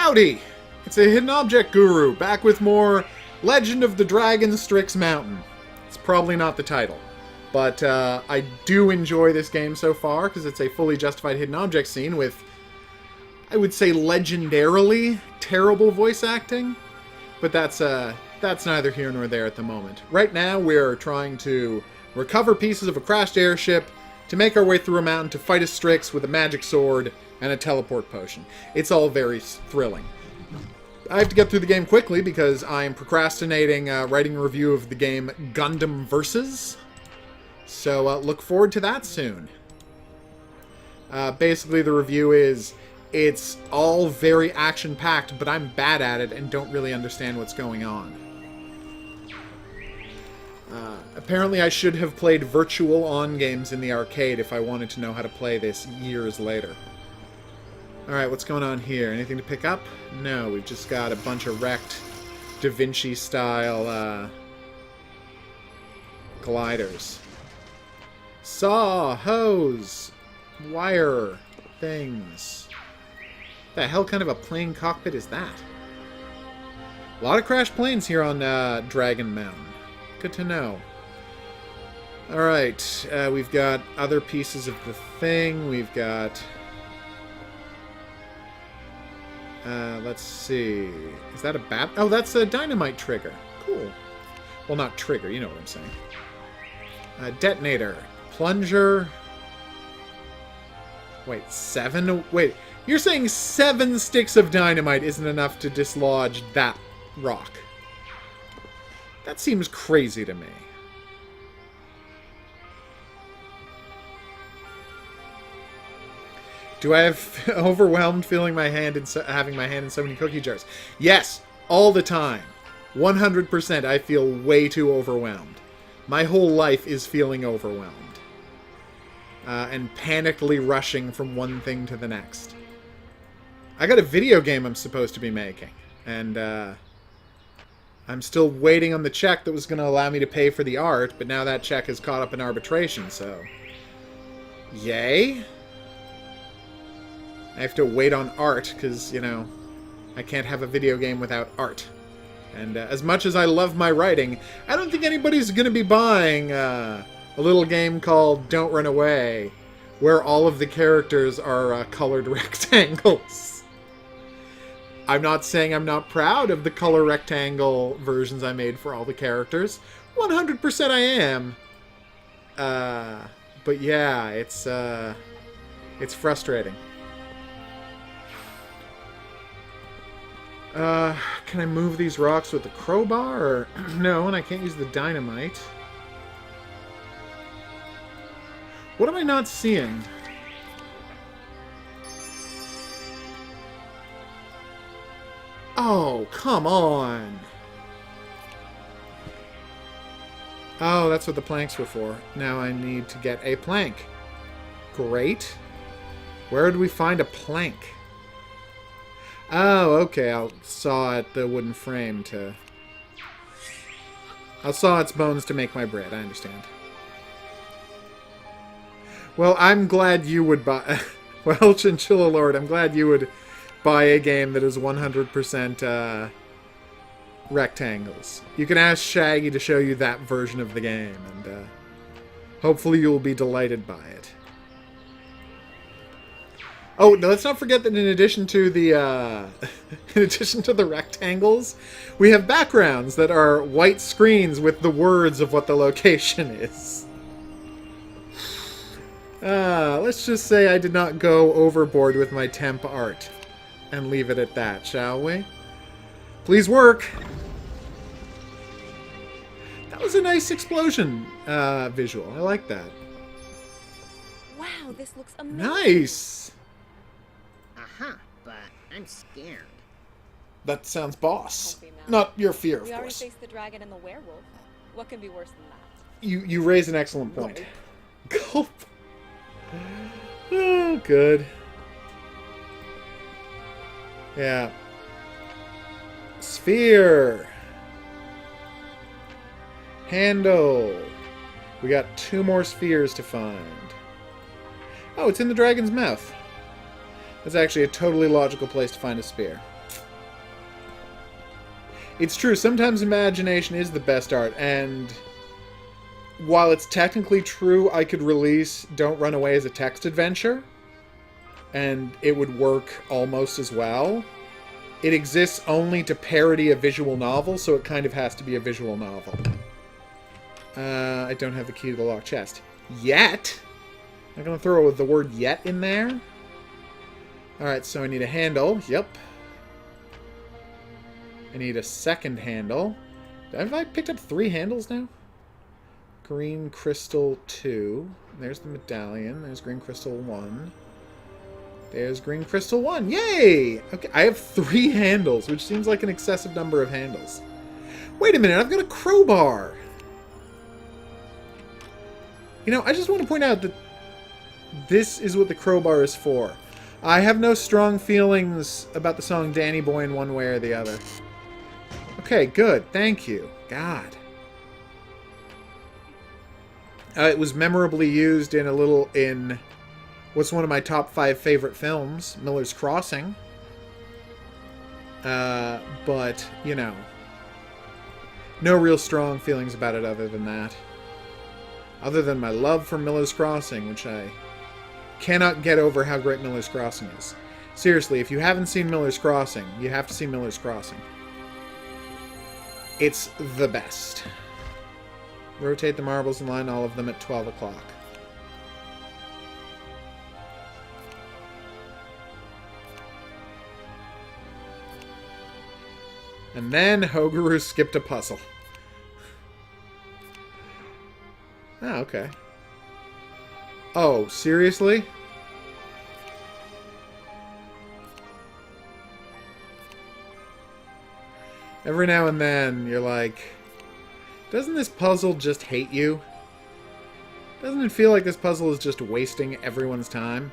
Howdy! It's a Hidden Object Guru, back with more Legend of the Dragon Strix Mountain. It's probably not the title, but I do enjoy this game so far, because it's a fully justified hidden object scene with, I would say, legendarily terrible voice acting, but that's neither here nor there at the moment. Right now, we're trying to recover pieces of a crashed airship to make our way through a mountain to fight a Strix with a magic sword and a teleport potion. It's all very thrilling. I have to get through the game quickly because I'm procrastinating writing a review of the game Gundam Versus. So look forward to that soon. Basically, the review is, it's all very action-packed, but I'm bad at it and don't really understand what's going on. Apparently, I should have played virtual on-games in the arcade if I wanted to know how to play this years later. Alright, what's going on here? Anything to pick up? No, we've just got a bunch of wrecked Da Vinci-style gliders. Saw, hose, wire, things. The hell kind of a plane cockpit is that? A lot of crashed planes here on Dragon Mountain. Good to know. Alright, we've got other pieces of the thing. We've got... let's see. Is that a bat? Oh, that's a dynamite trigger. Cool. Well, not trigger, you know what I'm saying. Detonator. Plunger. Wait, 7? Wait, you're saying 7 sticks of dynamite isn't enough to dislodge that rock? That seems crazy to me. Do I have overwhelmed feeling my hand in having my hand in so many cookie jars? Yes, all the time. 100% I feel way too overwhelmed. My whole life is feeling overwhelmed. And panically rushing from one thing to the next. I got a video game I'm supposed to be making. And I'm still waiting on the check that was going to allow me to pay for the art, but now that check is caught up in arbitration, so... Yay? I have to wait on art, because, you know, I can't have a video game without art. And as much as I love my writing, I don't think anybody's going to be buying a little game called Don't Run Away, where all of the characters are colored rectangles. I'm not saying I'm not proud of the color rectangle versions I made for all the characters. 100% I am. But yeah, it's frustrating. Can I move these rocks with the crowbar? Or no, and I can't use the dynamite. What am I not seeing? Oh, come on! Oh, that's what the planks were for. Now I need to get a plank. Great. Where did we find a plank? Oh, okay, I'll saw at the wooden frame to... I'll saw its bones to make my bread, I understand. Well, I'm glad you would buy... well, Chinchilla Lord, I'm glad you would buy a game that is 100% rectangles. You can ask Shaggy to show you that version of the game, and hopefully you'll be delighted by it. Oh, no, let's not forget that in addition to the in addition to the rectangles, we have backgrounds that are white screens with the words of what the location is. Let's just say I did not go overboard with my temp art and leave it at that, shall we? Please work. That was a nice explosion visual. I like that. Wow, this looks amazing. Nice. Aha, but I'm scared. That sounds boss. Don't be mad. Not your fear, of We already course. faced the dragon and the werewolf. What can be worse than that? You raise an excellent point. Gulp. Oh, good. Yeah. Sphere. Handle. We got 2 more spheres to find. Oh, it's in the dragon's mouth. That's actually a totally logical place to find a spear. It's true, sometimes imagination is the best art, and while it's technically true I could release Don't Run Away as a text adventure, and it would work almost as well, it exists only to parody a visual novel, so it kind of has to be a visual novel. I don't have the key to the locked chest. Yet! I'm going to throw the word yet in there. Alright, so I need a handle. Yep. I need a second handle. Have I picked up 3 handles now? Green crystal 2. There's the medallion. There's green crystal 1. There's green crystal 1. Yay! Okay, I have 3 handles, which seems like an excessive number of handles. Wait a minute, I've got a crowbar! You know, I just want to point out that this is what the crowbar is for. I have no strong feelings about the song Danny Boy in one way or the other. Okay, good. Thank you. God. It was memorably used in what's one of my top 5 favorite films, Miller's Crossing. But, you know, no real strong feelings about it other than that. Other than my love for Miller's Crossing, which I cannot get over how great Miller's Crossing is. Seriously, if you haven't seen Miller's Crossing, you have to see Miller's Crossing. It's the best. Rotate the marbles and line all of them at 12 o'clock. And then Hogaru skipped a puzzle. Oh, okay. Oh, seriously? Every now and then, you're like, doesn't this puzzle just hate you? Doesn't it feel like this puzzle is just wasting everyone's time?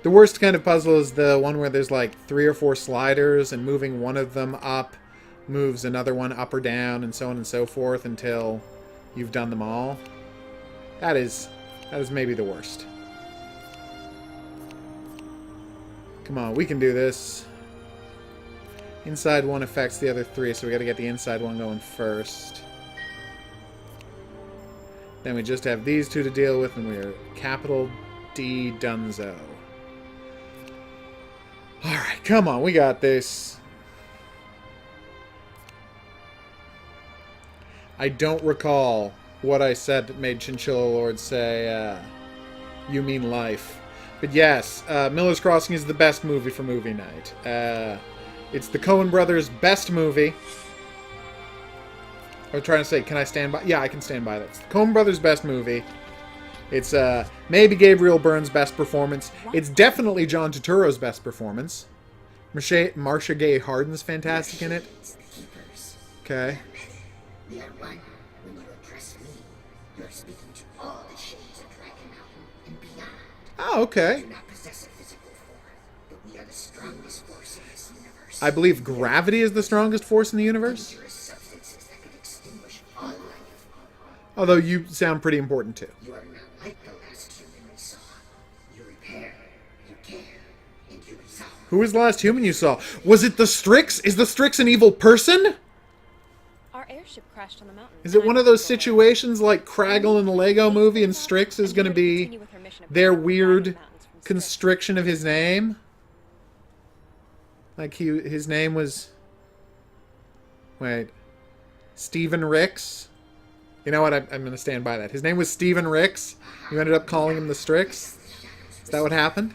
The worst kind of puzzle is the one where there's like 3 or 4 sliders, and moving one of them up moves another one up or down, and so on and so forth until you've done them all. That is maybe the worst. Come on, we can do this. Inside one affects the other 3, so we gotta get the inside one going first. Then we just have these 2 to deal with, and we're capital D Dunzo. Alright, come on, we got this. I don't recall what I said that made Chinchilla Lord say, you mean life. But yes, Miller's Crossing is the best movie for movie night. It's the Coen brothers' best movie. I was trying to say, can I stand by? Yeah, I can stand by that. It's the Coen brothers' best movie. It's maybe Gabriel Byrne's best performance. It's definitely John Turturro's best performance. Marcia Gay Harden's fantastic in it. Okay. We are one. When you address me, you are speaking to all the shades of Dragon Mountain and beyond. Oh, okay. We do not possess a physical form, but we are the strongest force in this universe. I believe gravity is the strongest force in the universe. There are substances that could extinguish all life. Although you sound pretty important too. You are not like the last human we saw. You repair, you care, and you resolve. Who was the last human you saw? Was it the Strix? Is the Strix an evil person? Our airship crashed on the mountain. Is it one of those situations like Craggle in the Lego movie and Strix is going to be their weird constriction of his name? Like his name was... Wait. Stephen Ricks? You know what? I'm going to stand by that. His name was Stephen Ricks. You ended up calling him the Strix? Is that what happened?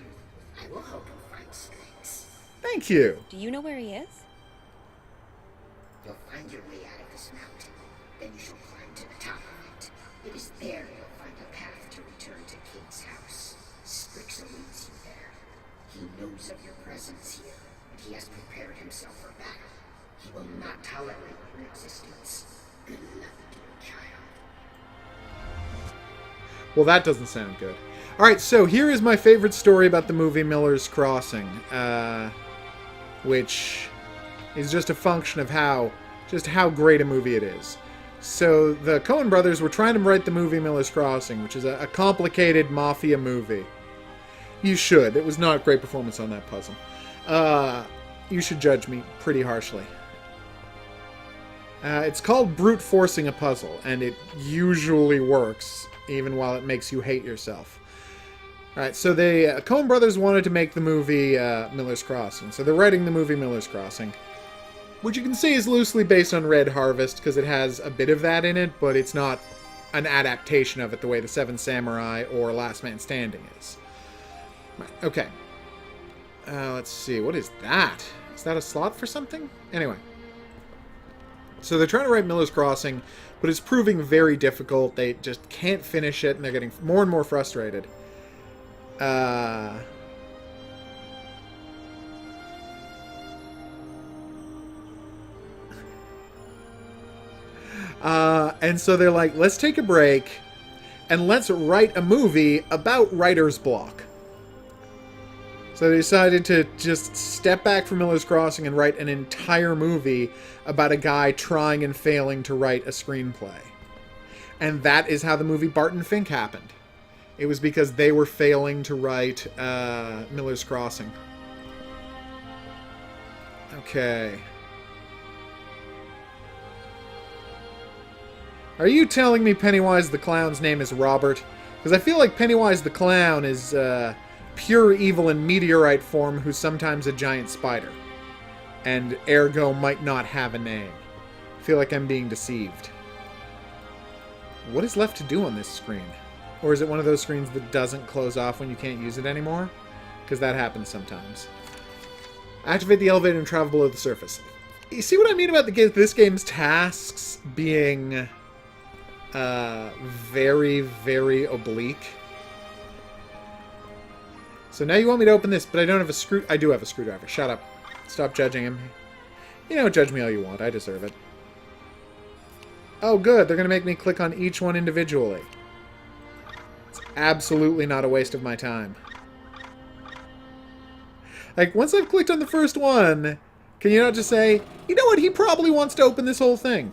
I will help you find Strix. Thank you. Do you know where he is? You'll find your way out of this mountain. Then you shall climb to the top of it. It is there you'll find a path to return to King's house. Strix awaits you there. He knows of your presence here, and he has prepared himself for battle. He will not tolerate your existence. Good luck, dear child. Well, that doesn't sound good. Alright, so here is my favorite story about the movie Miller's Crossing. Which is just a function of how great a movie it is. So the Coen brothers were trying to write the movie Miller's Crossing, which is a complicated mafia movie. You should. It was not a great performance on that puzzle. You should judge me pretty harshly. It's called brute forcing a puzzle, and it usually works, even while it makes you hate yourself. Alright, so the Coen brothers wanted to make the movie Miller's Crossing, so they're writing the movie Miller's Crossing, which you can see is loosely based on Red Harvest, because it has a bit of that in it, but it's not an adaptation of it the way The Seven Samurai or Last Man Standing is. Right, okay. Let's see, what is that? Is that a slot for something? Anyway. So they're trying to write Miller's Crossing, but it's proving very difficult. They just can't finish it, and they're getting more and more frustrated. And so they're like, let's take a break, and let's write a movie about writer's block. So they decided to just step back from Miller's Crossing and write an entire movie about a guy trying and failing to write a screenplay. And that is how the movie Barton Fink happened. It was because they were failing to write Miller's Crossing. Okay. Are you telling me Pennywise the Clown's name is Robert? Because I feel like Pennywise the Clown is pure evil in meteorite form who's sometimes a giant spider. And ergo might not have a name. I feel like I'm being deceived. What is left to do on this screen? Or is it one of those screens that doesn't close off when you can't use it anymore? Because that happens sometimes. Activate the elevator and travel below the surface. You see what I mean about this game's tasks being very, very oblique? So now you want me to open this, but I don't have a I do have a screwdriver. Shut up. Stop judging him. You know, judge me all you want. I deserve it. Oh, good. They're going to make me click on each one individually. It's absolutely not a waste of my time. Like, once I've clicked on the first one, can you not just say, you know what, he probably wants to open this whole thing.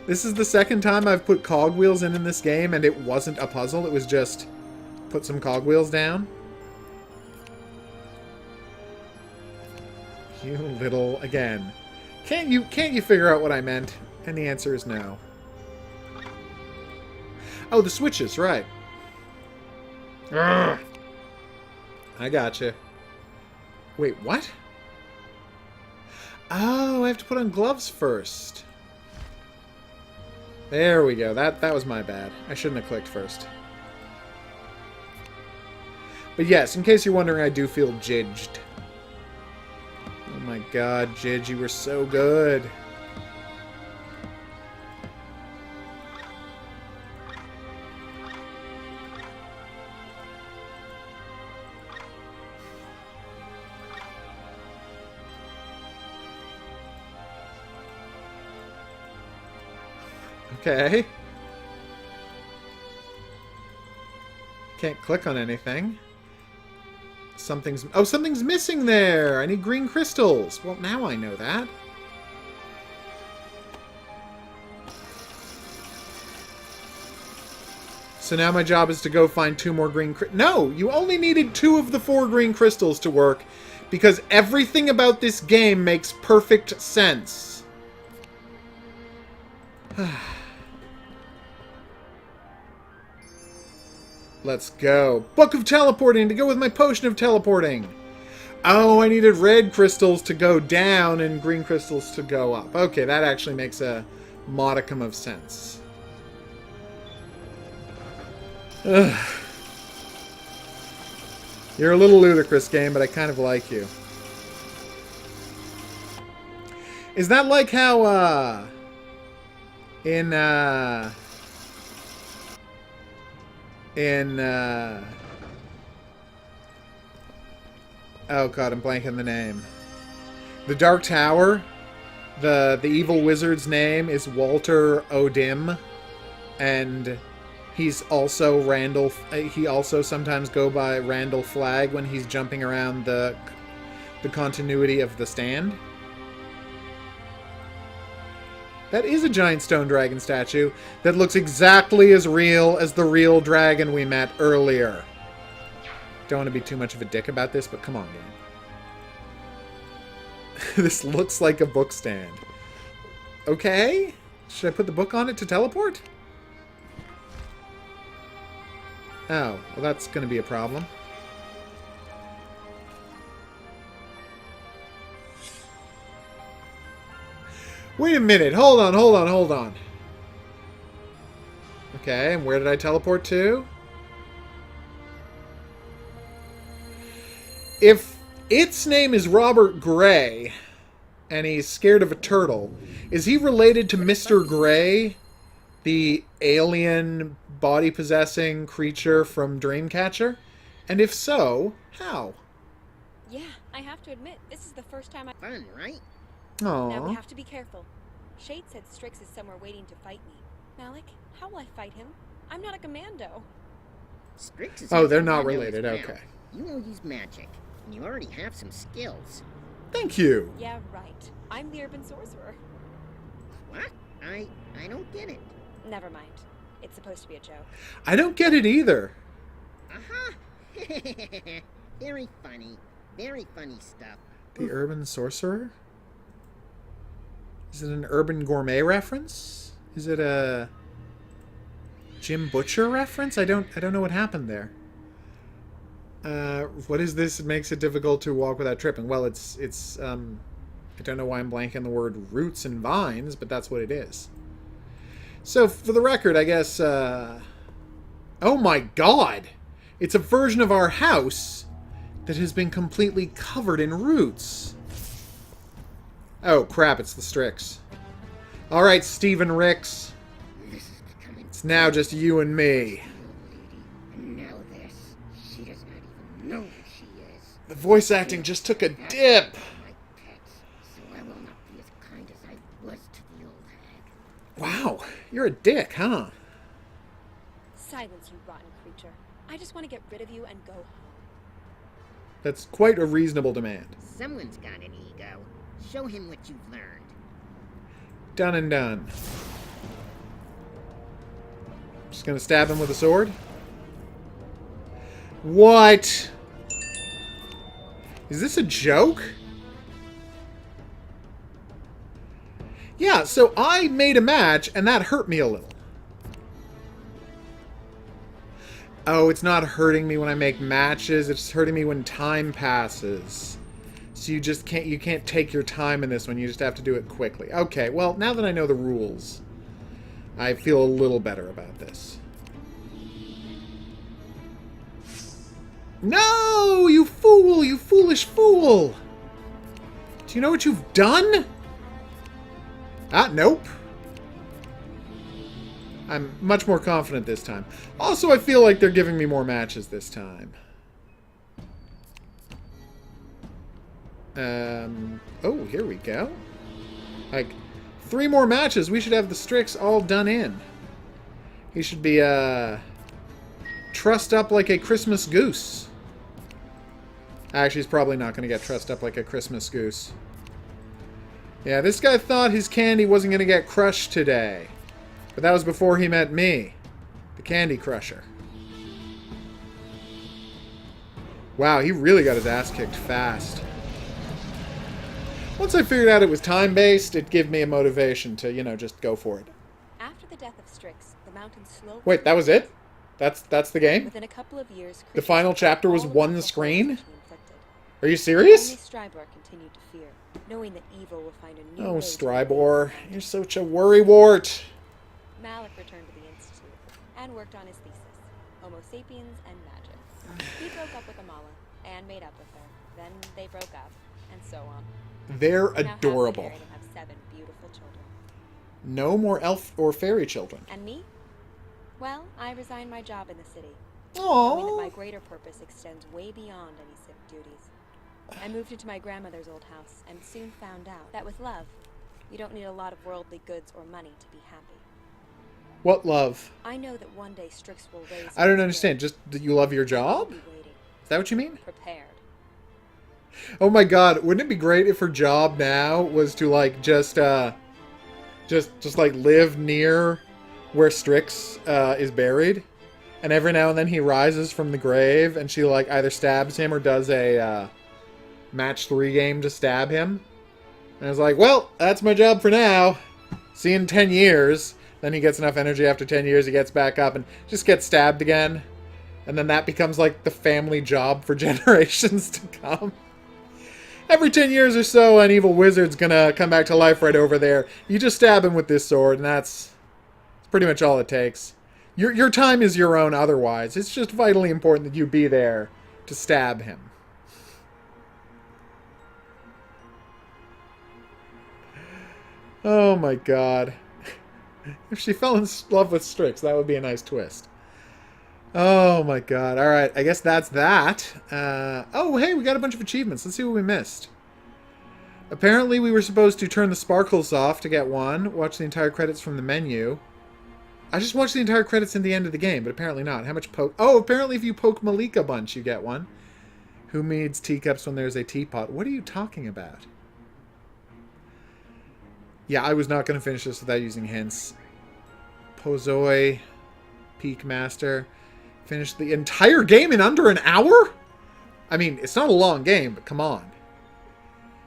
This is the second time I've put cogwheels in this game, and it wasn't a puzzle. It was just put some cogwheels down. You little, again. Can't you figure out what I meant? And the answer is no. Oh, the switches, right. Urgh. I gotcha. Wait, what? Oh, I have to put on gloves first. There we go. That was my bad. I shouldn't have clicked first. But yes, in case you're wondering, I do feel jidged. Oh my god, Jidge, you were so good. Okay. Can't click on anything. Something's missing there! I need green crystals! Well, now I know that. So now my job is to go find 2 more green No! You only needed 2 of the 4 green crystals to work, because everything about this game makes perfect sense. Let's go. Book of Teleporting to go with my Potion of Teleporting. Oh, I needed red crystals to go down and green crystals to go up. Okay, that actually makes a modicum of sense. Ugh. You're a little ludicrous, game, but I kind of like you. Is that like how, oh god, I'm blanking the name. The Dark Tower, the evil wizard's name is Walter O'Dim, and he's also Randall. He also sometimes go by Randall Flagg when he's jumping around the continuity of the stand. That is a giant stone dragon statue that looks exactly as real as the real dragon we met earlier. Don't want to be too much of a dick about this, but come on, This looks like a book stand. Okay. Should I put the book on it to teleport? Oh, well that's going to be a problem. Wait a minute. Hold on, hold on, hold on. Okay, and where did I teleport to? If its name is Robert Gray, and he's scared of a turtle, is he related to Mr. Gray, the alien body-possessing creature from Dreamcatcher? And if so, how? Yeah, I have to admit, this is the first time I... Fun, right? Now we Aww. have to be careful. Shade said Strix is somewhere waiting to fight me. Malik, how will I fight him? I'm not a commando. Strix is Oh, they're a not commando related, as well. okay. You will use magic, and you already have some skills. Thank you. Yeah, right. I'm the urban sorcerer. What? I don't get it. Never mind. It's supposed to be a joke. I don't get it either. Aha! Very funny. Very funny stuff. The Urban Sorcerer? Is it an Urban Gourmet reference? Is it a Jim Butcher reference? I don't know what happened there. What is this? It makes it difficult to walk without tripping. Well, it's I don't know why I'm blanking the word roots and vines, but that's what it is. So, for the record, I guess, oh my god! It's a version of our house that has been completely covered in roots. Oh, crap, it's the Strix. Alright, Stephen Ricks. This is becoming It's now just you and me. lady. And now this. She does not even know who she is. The voice acting just took a dip. My pets, so I will not be as kind as I was to the old hag. Wow, you're a dick, huh? Silence, you rotten creature. I just want to get rid of you and go home. That's quite a reasonable demand. Someone's got an ego. Show him what you've learned. Done and done. Just gonna stab him with a sword? What? Is this a joke? Yeah, so I made a match, and that hurt me a little. Oh, it's not hurting me when I make matches, it's hurting me when time passes. So you just can't take your time in this one, you just have to do it quickly. Okay, well, now that I know the rules, I feel a little better about this. No, you fool, you foolish fool! Do you know what you've done? Ah, nope. I'm much more confident this time. Also, I feel like they're giving me more matches this time. Oh, here we go. Like, 3 more matches. We should have the Strix all done in. He should be, trussed up like a Christmas goose. Actually, he's probably not going to get trussed up like a Christmas goose. Yeah, this guy thought his candy wasn't going to get crushed today. But that was before he met me, the Candy Crusher. Wow, he really got his ass kicked fast. Once I figured out it was time-based, it gave me a motivation to, you know, just go for it. After the death of Strix, the mountain slowly... Wait, that was it? That's the game? Within a couple of years, The final creatures chapter was all one the screen? horrors she inflicted. Are you Only serious? Strybor continued to fear, knowing that evil will find a new Oh, way to Strybor, you're such a worrywart. Malik returned to the Institute and worked on his thesis, Homo sapiens and magic. He broke up with Amala and made up with her. Then they broke up, and so on. They're Now happily adorable. married and have 7 beautiful children. No more elf or fairy children. And me? Well, I resigned my job in the city, knowing that my Aww. greater purpose extends way beyond any civic duties. I moved into my grandmother's old house and soon found out that with love, you don't need a lot of worldly goods or money to be happy. What love? I know that one day Strix will raise... I don't me understand. again. Just that you love your I'll job? be waiting, Is that what you mean? prepared. Oh my god, wouldn't it be great if her job now was to like just like live near where Strix is buried, and every now and then he rises from the grave and she like either stabs him or does a match 3 game to stab him, And I was like, well, that's my job for now. See you in 10 years. Then he gets enough energy after 10 years, he gets back up and just gets stabbed again. And then that becomes like the family job for generations to come. Every 10 years or so, an evil wizard's gonna come back to life right over there. You just stab him with this sword, and that's pretty much all it takes. Your time is your own otherwise. It's just vitally important that you be there to stab him. Oh my god. If she fell in love with Strix, that would be a nice twist. Oh my god. Alright, I guess that's that. Oh, hey, we got a bunch of achievements. Let's see what we missed. Apparently, we were supposed to turn the sparkles off to get one. Watch the entire credits from the menu. I just watched the entire credits in the end of the game, but apparently not. How much poke... Oh, apparently if you poke Malika a bunch, you get one. Who needs teacups when there's a teapot? What are you talking about? Yeah, I was not going to finish this without using hints. Pozoi, Peak Master. Finished the entire game in under an hour? I mean, it's not a long game, but come on.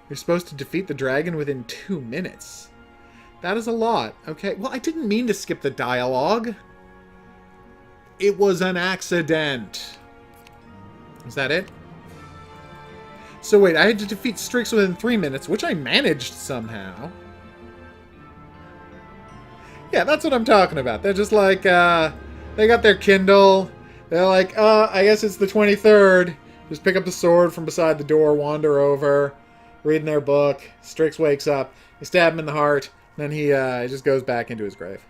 You're supposed to defeat the dragon within 2 minutes. That is a lot. Okay, well, I didn't mean to skip the dialogue. It was an accident. Is that it? So wait, I had to defeat Strix within 3 minutes, which I managed somehow. Yeah, that's what I'm talking about. They're just like, they got their Kindle. They're like, I guess it's the 23rd. Just pick up the sword from beside the door, wander over, reading their book. Strix wakes up. You stab him in the heart. Then he just goes back into his grave.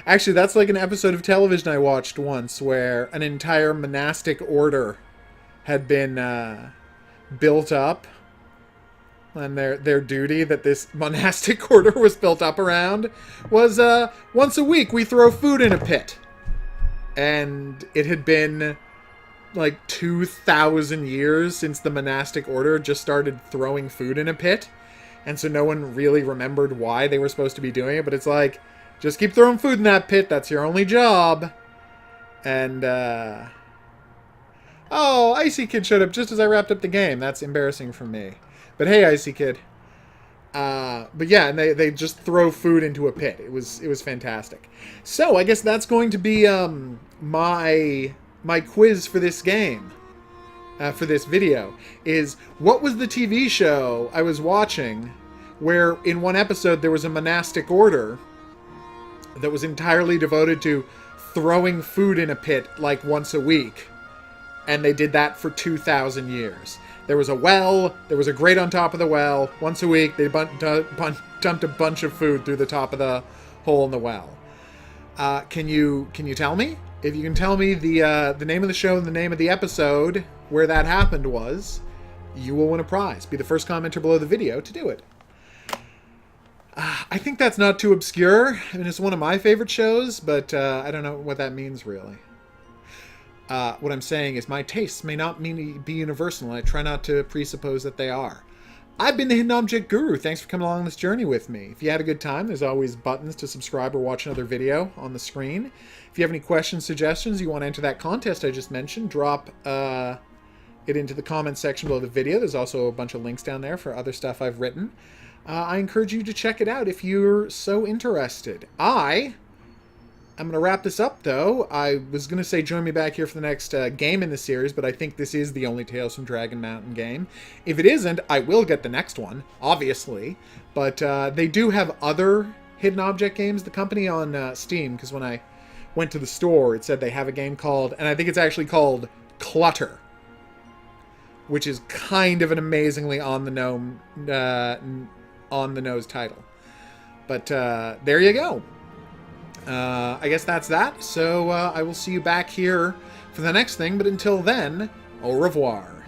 Actually, that's like an episode of television I watched once where an entire monastic order had been built up. And their duty that this monastic order was built up around was once a week we throw food in a pit. And it had been like 2,000 years since the monastic order just started throwing food in a pit. And so no one really remembered why they were supposed to be doing it. But it's like, just keep throwing food in that pit. That's your only job. And, oh, Icy Kid showed up just as I wrapped up the game. That's embarrassing for me. But hey, Icy Kid. But yeah, and they just throw food into a pit. It was fantastic. So I guess that's going to be my quiz for this game, for this video, is what was the TV show I was watching where in one episode there was a monastic order that was entirely devoted to throwing food in a pit like once a week, and they did that for 2,000 years. There was a well, there was a grate on top of the well. Once a week, they dumped a bunch of food through the top of the hole in the well. Can you tell me? If you can tell me the name of the show and the name of the episode where that happened was, you will win a prize. Be the first commenter below the video to do it. I think that's not too obscure. I mean, it's one of my favorite shows, but I don't know what that means, really. What I'm saying is my tastes may not be universal, and I try not to presuppose that they are. I've been the Hidden Object Guru. Thanks for coming along this journey with me. If you had a good time, there's always buttons to subscribe or watch another video on the screen. If you have any questions, suggestions, you want to enter that contest I just mentioned, drop it into the comments section below the video. There's also a bunch of links down there for other stuff I've written. I encourage you to check it out if you're so interested. I'm going to wrap this up, though. I was going to say join me back here for the next game in the series, but I think this is the only Tales from Dragon Mountain game. If it isn't, I will get the next one, obviously. But they do have other hidden object games, the company on Steam, because when I went to the store, it said they have a game called, and I think it's actually called Clutter, which is kind of an amazingly on-the-nose title. But there you go. I guess that's that. So I will see you back here for the next thing. But until then, au revoir.